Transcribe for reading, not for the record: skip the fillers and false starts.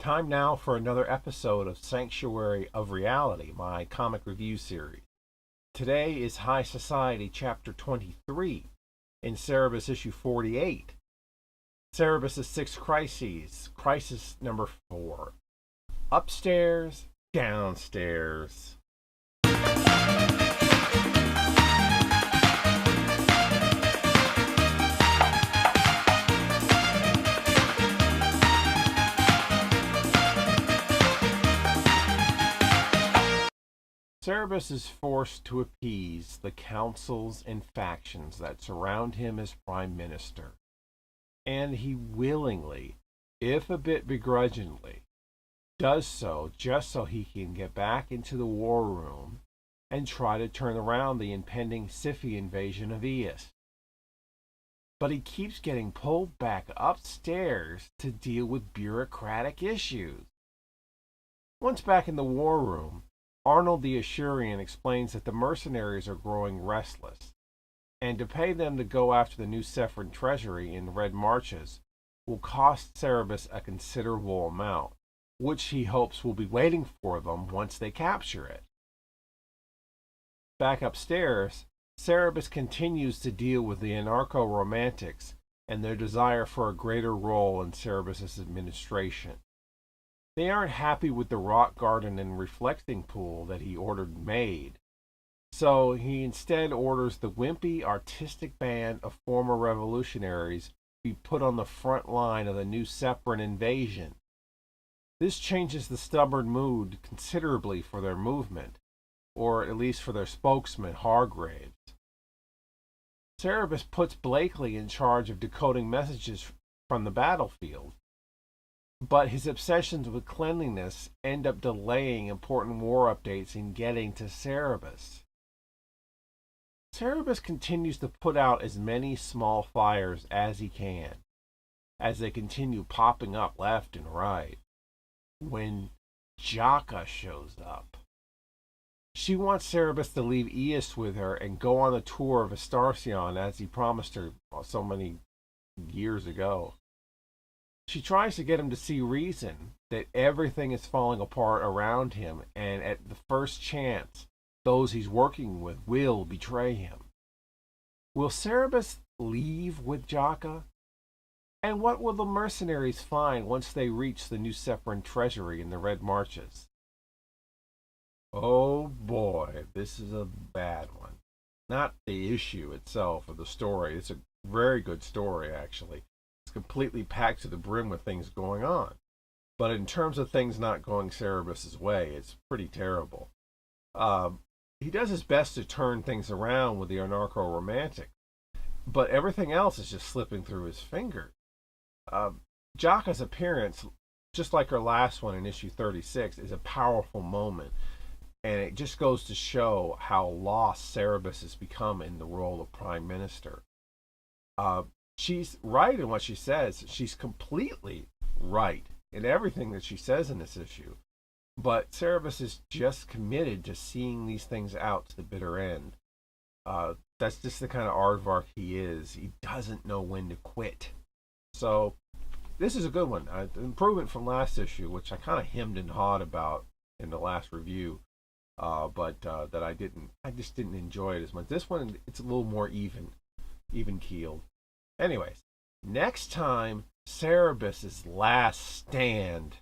Time now for another episode of Sanctuary of Reality, my comic review series. Today is High Society Chapter 23 in Cerebus issue 48. Cerebus' Six Crises, Crisis number 4. Upstairs, downstairs. Cerebus is forced to appease the councils and factions that surround him as Prime Minister, and he willingly, if a bit begrudgingly, does so just so he can get back into the war room and try to turn around the impending Siphi invasion of Eos. But he keeps getting pulled back upstairs to deal with bureaucratic issues. Once back in the war room, Arnold the Ashurian explains that the mercenaries are growing restless, and to pay them to go after the new Sephron treasury in the Red Marches will cost Cerebus a considerable amount, which he hopes will be waiting for them once they capture it. Back upstairs, Cerebus continues to deal with the anarcho-romantics and their desire for a greater role in Cerebus' administration. They aren't happy with the rock garden and reflecting pool that he ordered made, so he instead orders the wimpy artistic band of former revolutionaries be put on the front line of the new Sephron invasion. This changes the stubborn mood considerably for their movement, or at least for their spokesman, Hargraves. Cerebus puts Blakely in charge of decoding messages from the battlefield, but his obsessions with cleanliness end up delaying important war updates in getting to Cerebus. Cerebus continues to put out as many small fires as he can, as they continue popping up left and right, when Jaka shows up. She wants Cerebus to leave Eos with her and go on a tour of Astartion as he promised her so many years ago. She tries to get him to see reason that everything is falling apart around him, and at the first chance, those he's working with will betray him. Will Cerebus leave with Jaka? And what will the mercenaries find once they reach the new Sephron treasury in the Red Marches? Oh boy, this is a bad one. Not the issue itself or the story. It's a very good story, actually. It's completely packed to the brim with things going on. But in terms of things not going Cerebus' way, it's pretty terrible. He does his best to turn things around with the anarcho-romantic, but everything else is just slipping through his fingers. Jaka's appearance, just like her last one in issue 36, is a powerful moment, and it just goes to show how lost Cerebus has become in the role of Prime Minister. She's right in what she says. She's completely right in everything that she says in this issue. But Cerebus is just committed to seeing these things out to the bitter end. That's just the kind of aardvark he is. He doesn't know when to quit. So this is a good one. An improvement from last issue, which I kind of hemmed and hawed about in the last review. But that I just didn't enjoy it as much. This one, it's a little more even keeled. Anyways, next time, Cerebus' last stand.